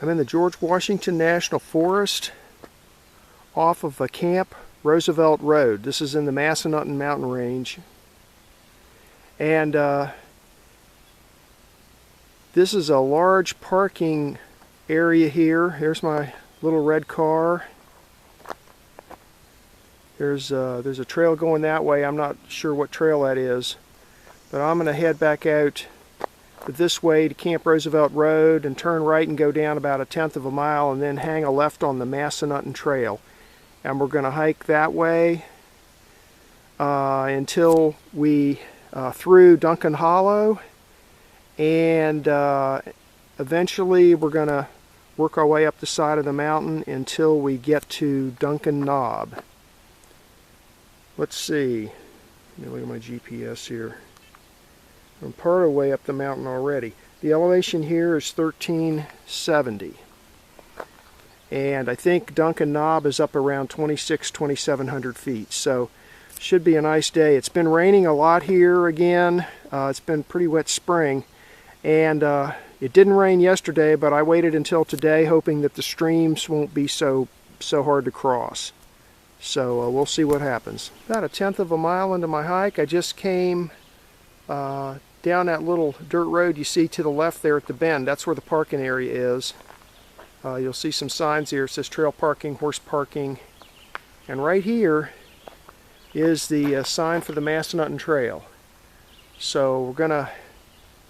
I'm in the George Washington National Forest off of a Camp Roosevelt Road. This is in the Massanutten Mountain Range. And this is a large parking area here. Here's my little red car. There's a trail going that way. I'm not sure what trail that is, but I'm going to head back out this way to Camp Roosevelt Road and turn right and go down about 1/10 of a mile and then hang a left on the Massanutten Trail. And we're going to hike that way until we through Duncan Hollow, and eventually we're going to work our way up the side of the mountain until we get to Duncan Knob. Let's see. Let me look at my GPS here. I'm part of the way up the mountain already. The elevation here is 1370. And I think Duncan Knob is up around 2,700 feet. So should be a nice day. It's been raining a lot here again. It's been pretty wet spring. And it didn't rain yesterday, but I waited until today hoping that the streams won't be so hard to cross. So we'll see what happens. About 1/10 of a mile into my hike, I just came down that little dirt road you see to the left there at the bend. That's where the parking area is. You'll see some signs here. It says trail parking, horse parking. And right here is the sign for the Massanutten Trail. So we're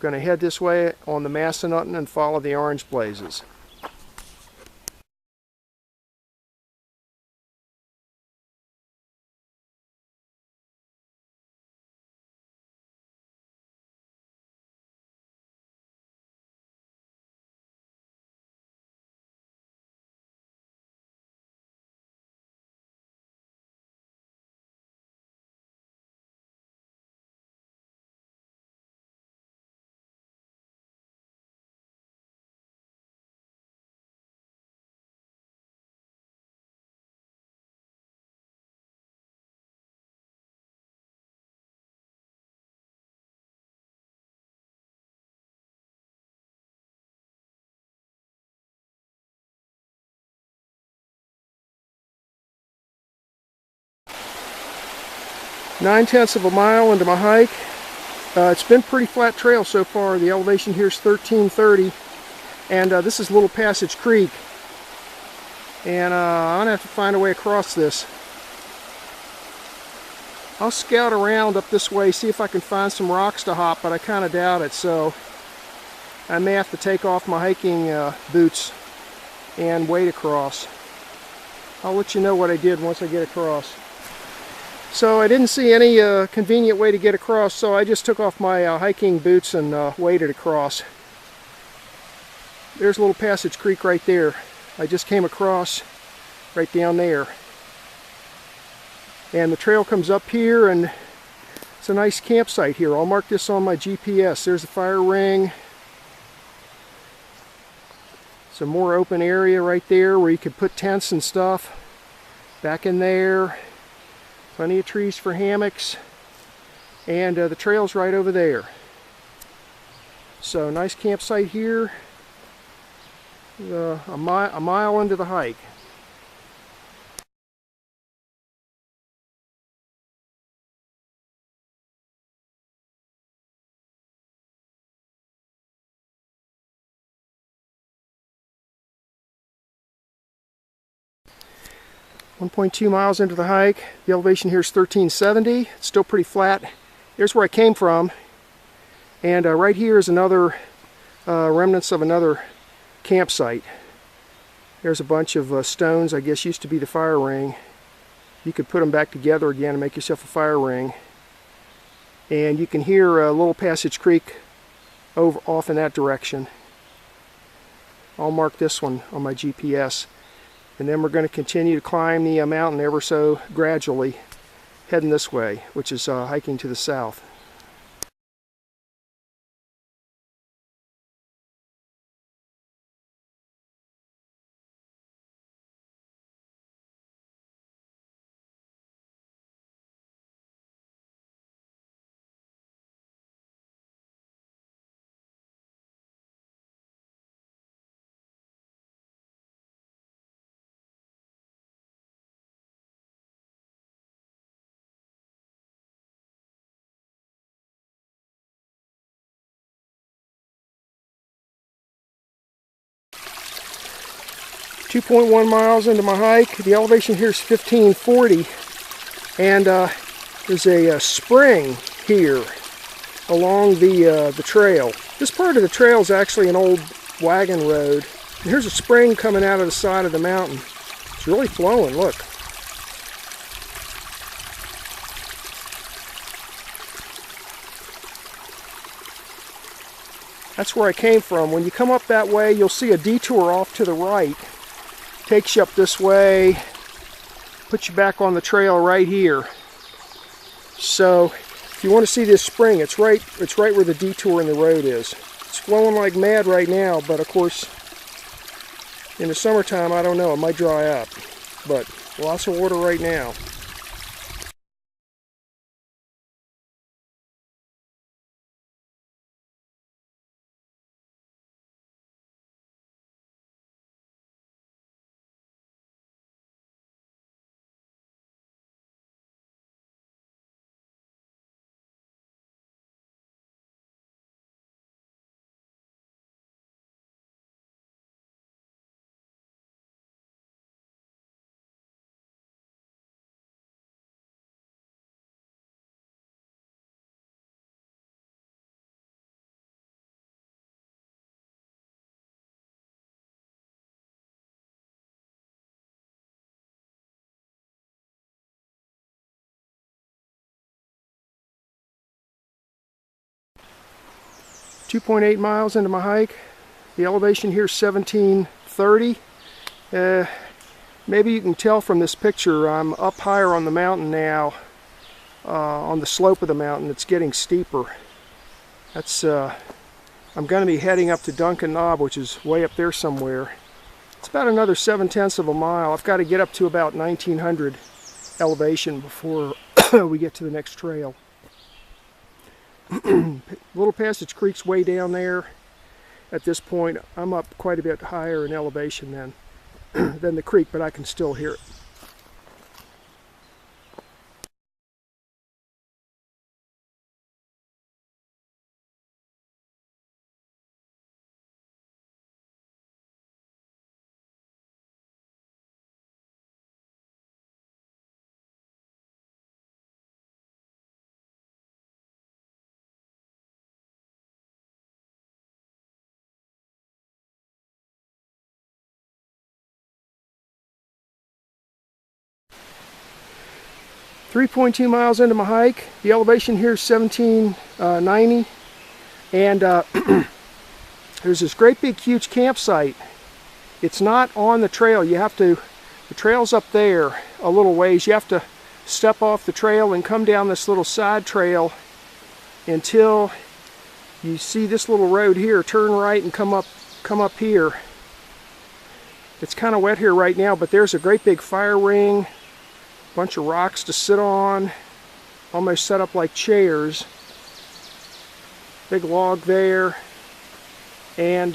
gonna head this way on the Massanutten and follow the orange blazes. Nine-tenths of a mile into my hike. It's been pretty flat trail so far. The elevation here is 1330, and this is Little Passage Creek. And I'm gonna have to find a way across this. I'll scout around up this way, see if I can find some rocks to hop, but I kind of doubt it. So I may have to take off my hiking boots and wade across. I'll let you know what I did once I get across. So I didn't see any convenient way to get across, so I just took off my hiking boots and waded across. There's Little Passage Creek right there. I just came across right down there. And the trail comes up here, and it's a nice campsite here. I'll mark this on my GPS. There's the fire ring. Some more open area right there where you could put tents and stuff. Back in there. Plenty of trees for hammocks, and the trail's right over there. So nice campsite here, a mile into the hike. .2 miles into the hike. The elevation here is 1370. It's still pretty flat. Here's where I came from. And right here is another remnants of another campsite. There's a bunch of stones, I guess used to be the fire ring. You could put them back together again and make yourself a fire ring. And you can hear Little Passage Creek off in that direction. I'll mark this one on my GPS. And then we're going to continue to climb the mountain ever so gradually, heading this way, which is hiking to the south. 2.1 miles into my hike. The elevation here is 1540, and there's a spring here along the trail. This part of the trail is actually an old wagon road. And here's a spring coming out of the side of the mountain. It's really flowing, look. That's where I came from. When you come up that way, you'll see a detour off to the right. Takes you up this way, puts you back on the trail right here. So if you want to see this spring, it's right where the detour in the road is. It's flowing like mad right now, but of course in the summertime, I don't know, it might dry up. But lots of water right now. .8 miles into my hike. The elevation here is 1730. Maybe you can tell from this picture I'm up higher on the mountain now. On the slope of the mountain, it's getting steeper. That's I'm going to be heading up to Duncan Knob, which is way up there somewhere. It's about another 7/10 of a mile. I've got to get up to about 1900 elevation before we get to the next trail. Little Passage Creek's way down there. At this point, I'm up quite a bit higher in elevation than the creek, but I can still hear it. .2 miles into my hike. The elevation here is 1790, and there's this great big huge campsite. It's not on the trail. The trail's up there a little ways. You have to step off the trail and come down this little side trail until you see this little road here. Turn right and come up here. It's kind of wet here right now, but there's a great big fire ring. Bunch of rocks to sit on, almost set up like chairs. Big log there, and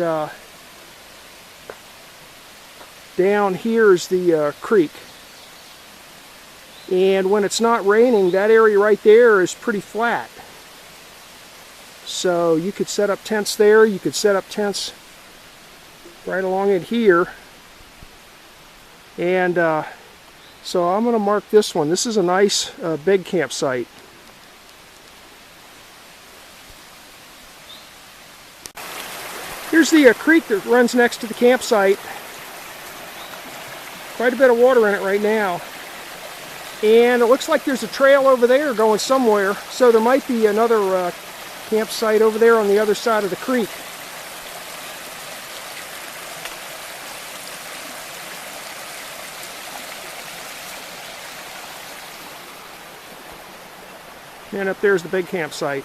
down here is the creek. And when it's not raining, that area right there is pretty flat. So you could set up tents there. You could set up tents right along it here. And so I'm going to mark this one. This is a nice big campsite. Here's the creek that runs next to the campsite. Quite a bit of water in it right now. And it looks like there's a trail over there going somewhere. So there might be another campsite over there on the other side of the creek. And up there's the big campsite.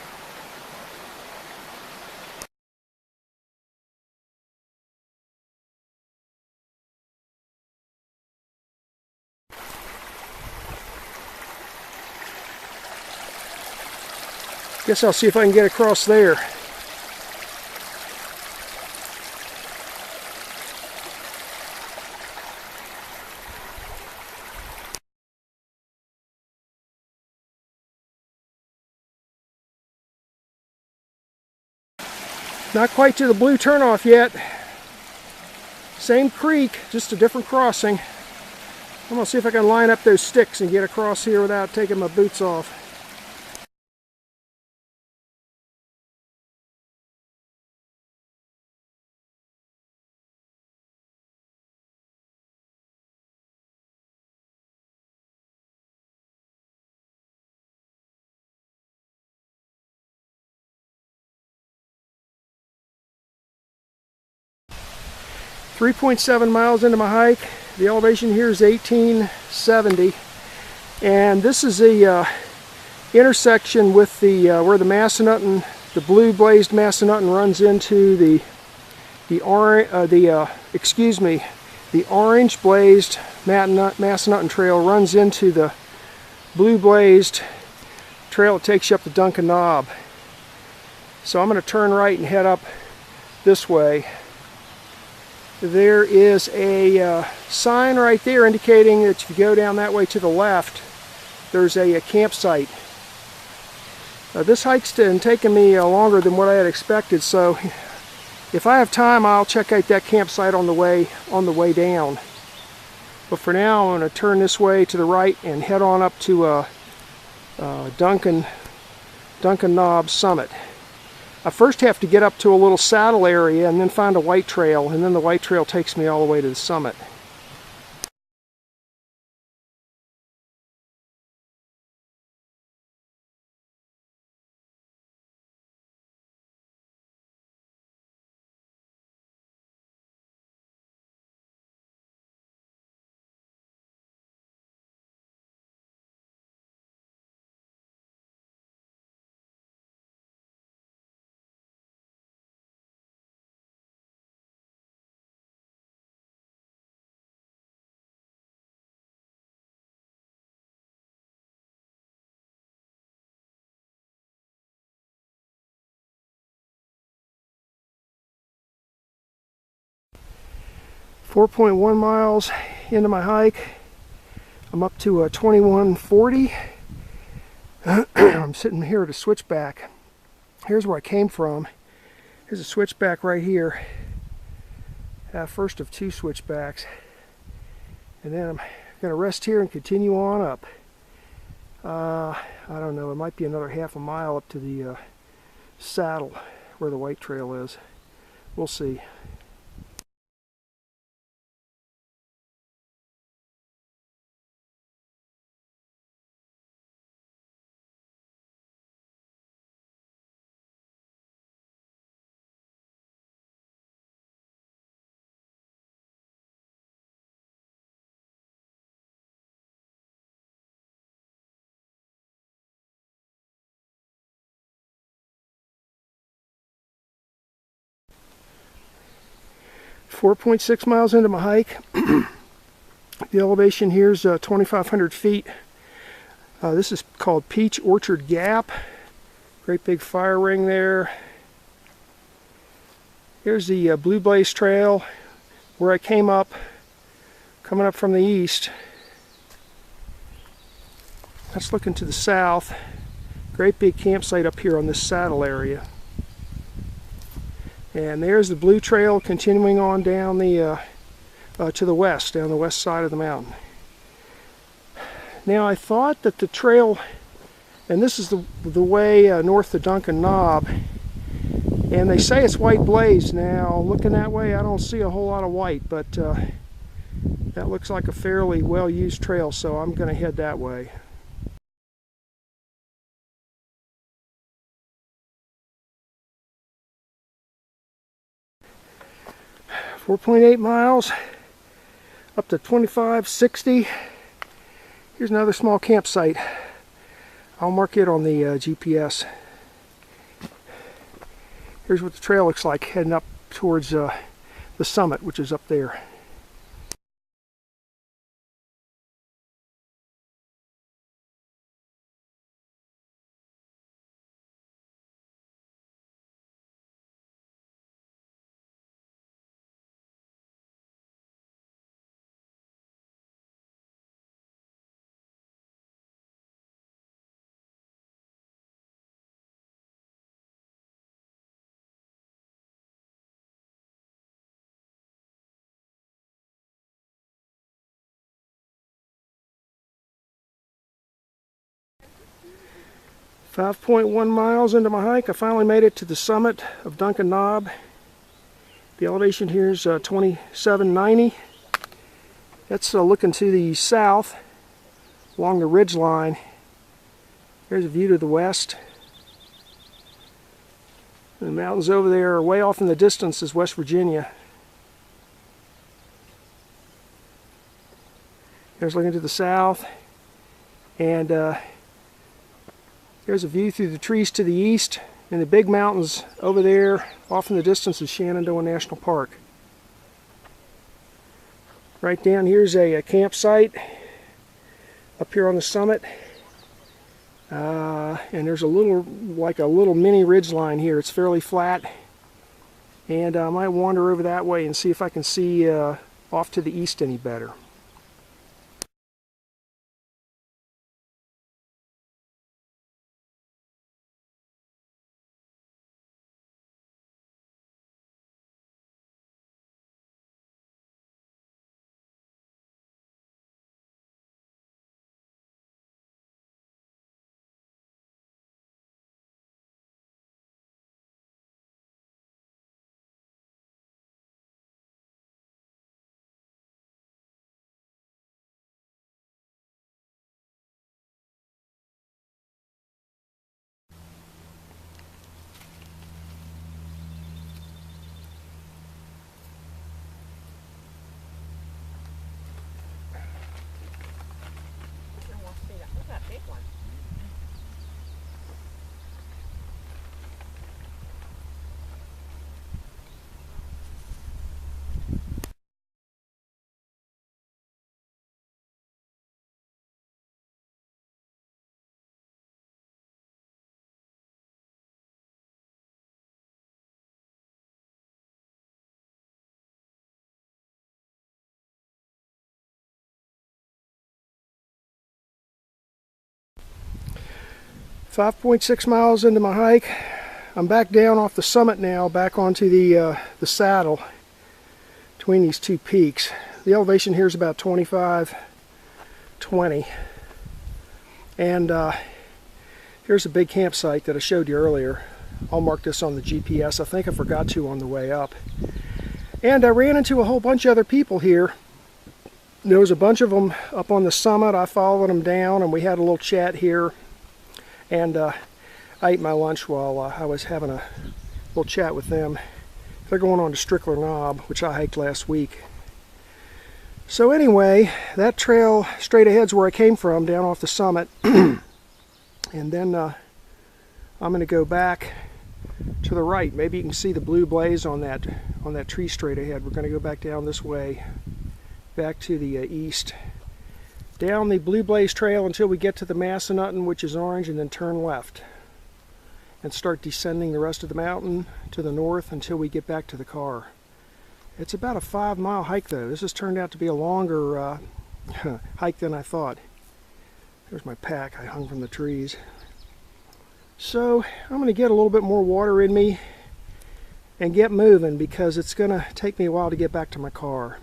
Guess I'll see if I can get across there. Not quite to the blue turnoff yet. Same creek, just a different crossing. I'm going to see if I can line up those sticks and get across here without taking my boots off. .7 miles into my hike. The elevation here is 1870, and this is the intersection with the where the Massanutten, the blue blazed Massanutten, runs into the orange blazed Massanutten trail runs into the blue blazed trail that takes you up to Duncan Knob. So I'm going to turn right and head up this way. There is a sign right there indicating that if you go down that way to the left, there's a campsite. This hike's taken me longer than what I had expected, so if I have time, I'll check out that campsite on the way down. But for now, I'm going to turn this way to the right and head on up to Duncan Knob summit. I first have to get up to a little saddle area and then find a white trail, and then the white trail takes me all the way to the summit. .1 miles into my hike. I'm up to 2140. I'm sitting here at a switchback. Here's where I came from. Here's a switchback right here. First of two switchbacks. And then I'm going to rest here and continue on up. I don't know, it might be another half a mile up to the saddle where the white trail is. We'll see. .6 miles into my hike. The elevation here is 2,500 feet. This is called Peach Orchard Gap. Great big fire ring there. Here's the Blue Blaze Trail where I came up, coming up from the east. That's looking to the south. Great big campsite up here on this saddle area. And there's the Blue Trail continuing on down the to the west, down the west side of the mountain. Now I thought that the trail, and this is the way north to Duncan Knob, and they say it's white blaze. Now looking that way, I don't see a whole lot of white, but that looks like a fairly well used trail, so I'm going to head that way. .8 miles up to 2560. Here's another small campsite. I'll mark it on the GPS. Here's what the trail looks like heading up towards the summit, which is up there. 5.1 miles into my hike, I finally made it to the summit of Duncan Knob. The elevation here is 2790. That's looking to the south along the ridge line. There's a view to the west. The mountains over there, way off in the distance, is West Virginia. There's looking to the south, and there's a view through the trees to the east, and the big mountains over there off in the distance is Shenandoah National Park. Right down here's a campsite up here on the summit, and there's a little mini ridge line here. It's fairly flat, and I might wander over that way and see if I can see off to the east any better. Big one. 5.6 miles into my hike, I'm back down off the summit now, back onto the saddle between these two peaks. The elevation here is about 2520, and here's a big campsite that I showed you earlier. I'll mark this on the GPS. I think I forgot to on the way up. And I ran into a whole bunch of other people here. There was a bunch of them up on the summit. I followed them down and we had a little chat here. And I ate my lunch while I was having a little chat with them. They're going on to Strickler Knob, which I hiked last week. So anyway, that trail straight ahead's where I came from, down off the summit. And then I'm going to go back to the right. Maybe you can see the blue blaze on that tree straight ahead. We're going to go back down this way, back to the east, down the Blue Blaze Trail until we get to the Massanutten, which is orange, and then turn left and start descending the rest of the mountain to the north until we get back to the car. It's about a 5-mile hike though. This has turned out to be a longer hike than I thought. There's my pack I hung from the trees. So I'm going to get a little bit more water in me and get moving, because it's going to take me a while to get back to my car.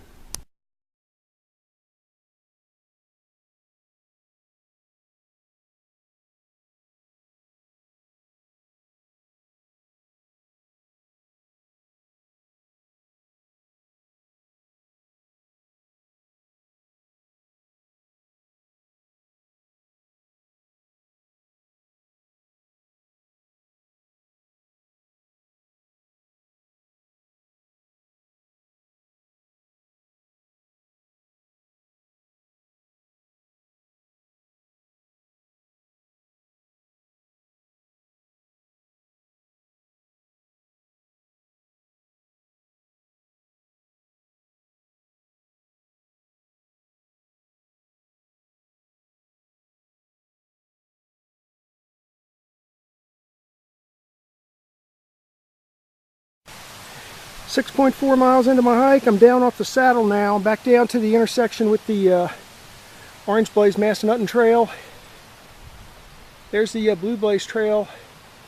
.4 miles into my hike, I'm down off the saddle now, back down to the intersection with the Orange Blaze Massanutten Trail. There's the Blue Blaze Trail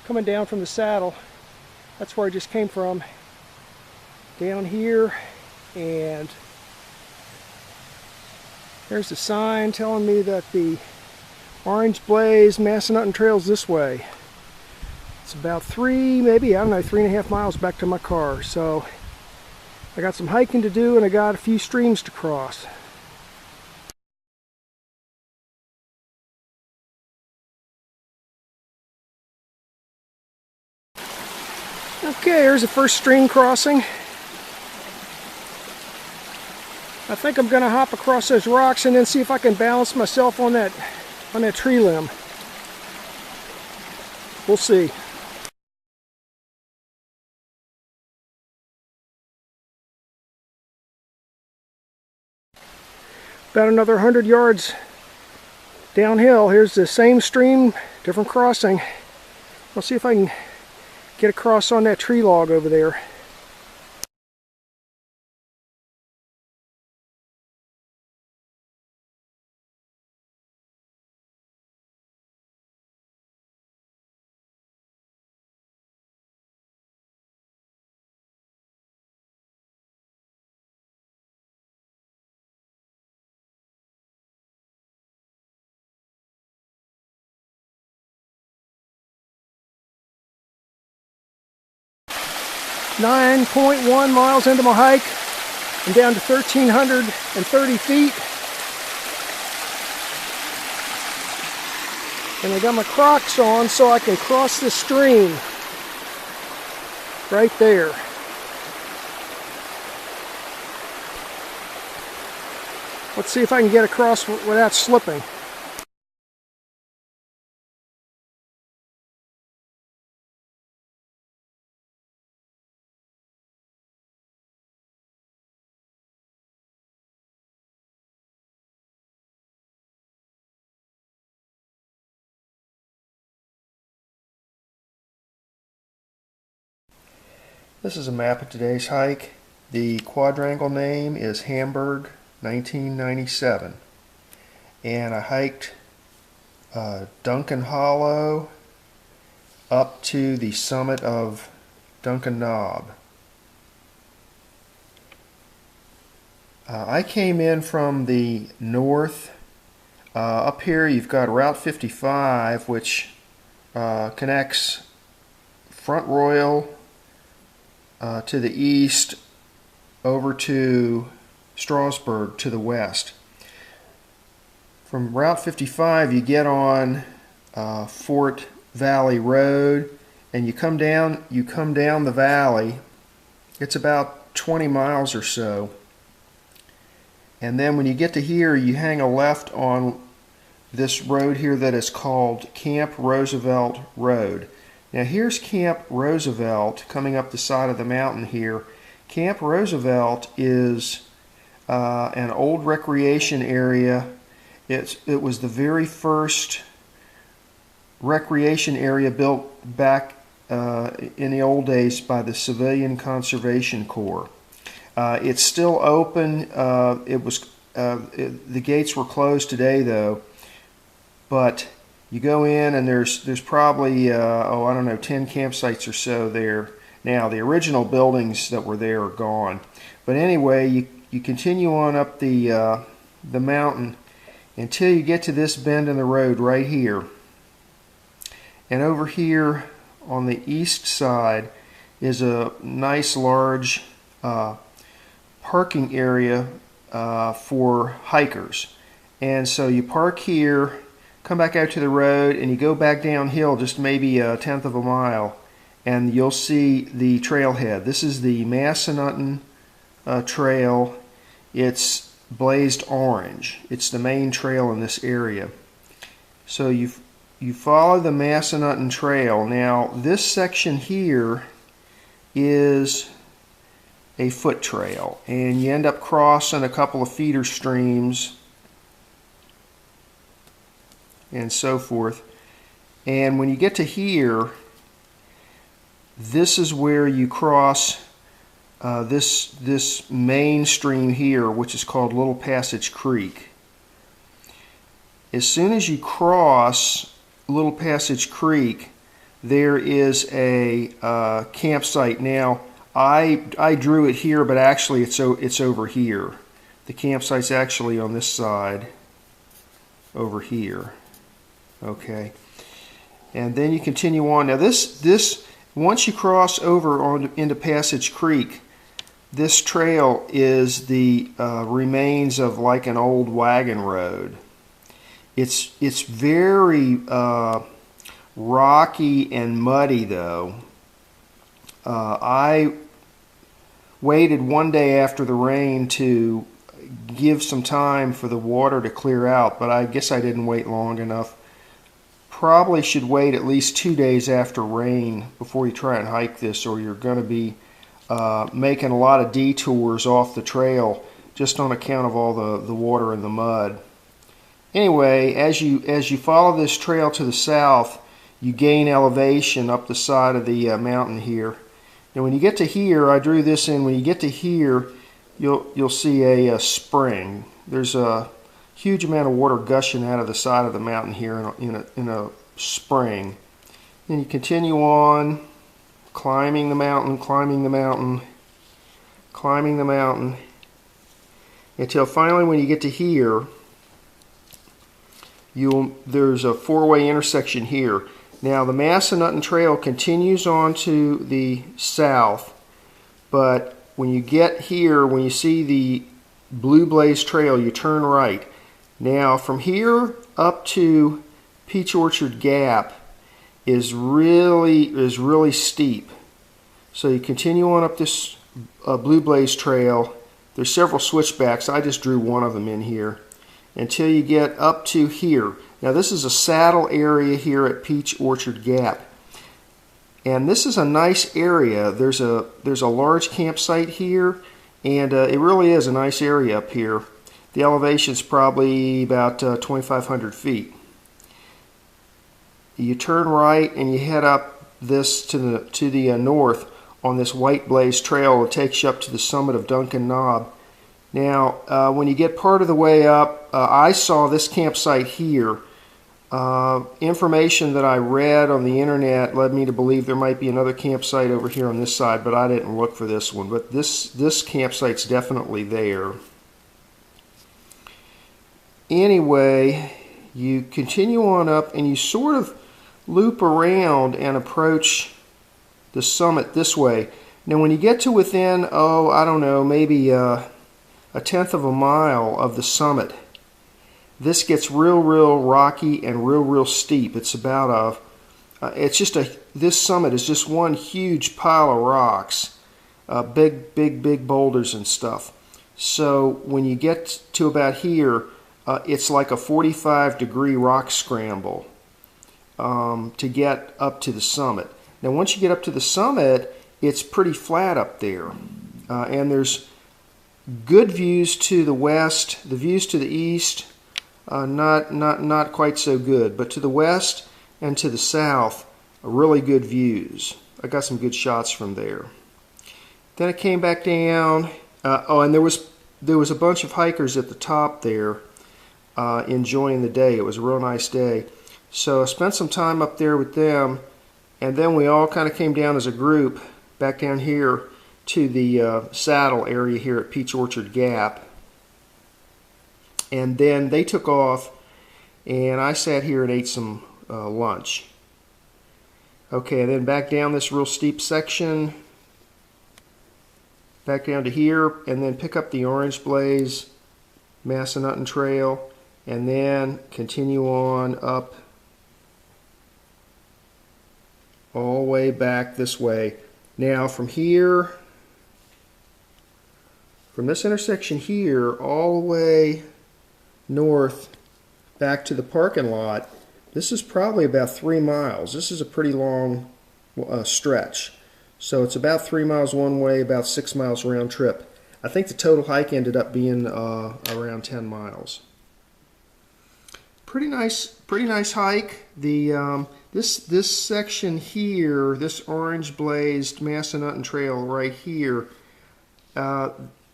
coming down from the saddle. That's where I just came from. Down here, and there's the sign telling me that the Orange Blaze Massanutten Trail's this way. It's about maybe, I don't know, 3.5 miles back to my car. So I got some hiking to do and I got a few streams to cross. Okay, here's the first stream crossing. I think I'm going to hop across those rocks and then see if I can balance myself on that tree limb. We'll see. About another 100 yards downhill. Here's the same stream, different crossing. I'll see if I can get across on that tree log over there. .1 miles into my hike. I'm down to 1,330 feet. And I got my Crocs on so I can cross this stream right there. Let's see if I can get across without slipping. This is a map of today's hike. The quadrangle name is Hamburg 1997. And I hiked Duncan Hollow up to the summit of Duncan Knob. I came in from the north. Up here you've got Route 55, which connects Front Royal to the east over to Strasbourg to the west. From Route 55 you get on Fort Valley Road and you come down the valley. It's about 20 miles or so. And then when you get to here you hang a left on this road here that is called Camp Roosevelt Road. Now here's Camp Roosevelt coming up the side of the mountain here. Camp Roosevelt is an old recreation area. It was the very first recreation area built back in the old days by the Civilian Conservation Corps. It's still open. The gates were closed today though, but you go in and there's probably, I don't know, 10 campsites or so there now. The original buildings that were there are gone. But anyway, you continue on up the mountain until you get to this bend in the road right here. And over here on the east side is a nice large parking area for hikers. And so you park here, come back out to the road, and you go back downhill just maybe 1/10 of a mile and you'll see the trailhead. This is the Massanutten Trail. It's blazed orange. It's the main trail in this area. So you follow the Massanutten Trail. Now this section here is a foot trail and you end up crossing a couple of feeder streams and so forth. And when you get to here, this is where you cross this main stream here, which is called Little Passage Creek. As soon as you cross Little Passage Creek, there is a campsite. Now I drew it here, but actually it's over here. The campsite's actually on this side over here. Okay, And then you continue on. Now this once you cross over into Passage Creek, this trail is the remains of like an old wagon road. It's very rocky and muddy though. I waited one day after the rain to give some time for the water to clear out, but I guess I didn't wait long enough. Probably should wait at least 2 days after rain before you try and hike this, or you're going to be making a lot of detours off the trail just on account of all the water and the mud. Anyway, as you follow this trail to the south, you gain elevation up the side of the mountain here. Now when you get to here, I drew this in, when you get to here, you'll see a spring. There's a huge amount of water gushing out of the side of the mountain here in a spring. Then you continue on, climbing the mountain, climbing the mountain, climbing the mountain, until finally when you get to here, there's a four-way intersection here. Now the Massanutten Trail continues on to the south, but when you get here, when you see the Blue Blaze Trail, you turn right. Now from here up to Peach Orchard Gap is really steep. So you continue on up this Blue Blaze Trail. There's several switchbacks. I just drew one of them in here until you get up to here. Now this is a saddle area here at Peach Orchard Gap. And this is a nice area. There's a large campsite here, and it really is a nice area up here. The elevation is probably about 2,500 feet. You turn right and you head up this to the north on this White Blaze Trail. It takes you up to the summit of Duncan Knob. Now, when you get part of the way up, I saw this campsite here. Information that I read on the internet led me to believe there might be another campsite over here on this side, but I didn't look for this one. But this campsite's definitely there. Anyway, you continue on up and you sort of loop around and approach the summit this way. Now when you get to within, I don't know, maybe a tenth of a mile of the summit, this gets real rocky and real steep. It's about this summit is just one huge pile of rocks, big boulders and stuff. So when you get to about here, it's like a 45-degree rock scramble to get up to the summit. Now once you get up to the summit, it's pretty flat up there, and there's good views to the west. The views to the east, not quite so good, but to the west and to the south, really good views. I got some good shots from there. Then I came back down. And there was a bunch of hikers at the top there enjoying the day. It was a real nice day. So I spent some time up there with them, and then we all kind of came down as a group back down here to the saddle area here at Peach Orchard Gap. And then they took off, and I sat here and ate some lunch. Okay, then back down this real steep section, back down to here, and then pick up the Orange Blaze Massanutten Trail, and then continue on up all the way back this way. Now from here, from this intersection here, all the way north back to the parking lot, this is probably about 3 miles. This is a pretty long stretch. So it's about 3 miles one way, about 6 miles round trip. I think the total hike ended up being around 10 miles. Pretty nice hike. The this section here, this orange blazed Massanutten Trail right here,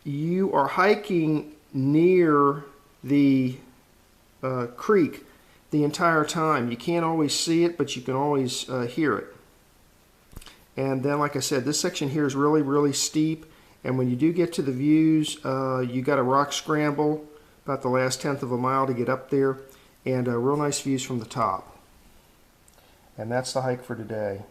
you are hiking near the creek the entire time. You can't always see it, but you can always hear it. And then, like I said, this section here is really steep, and when you do get to the views, you got a rock scramble about the last tenth of a mile to get up there, and real nice views from the top. And that's the hike for today.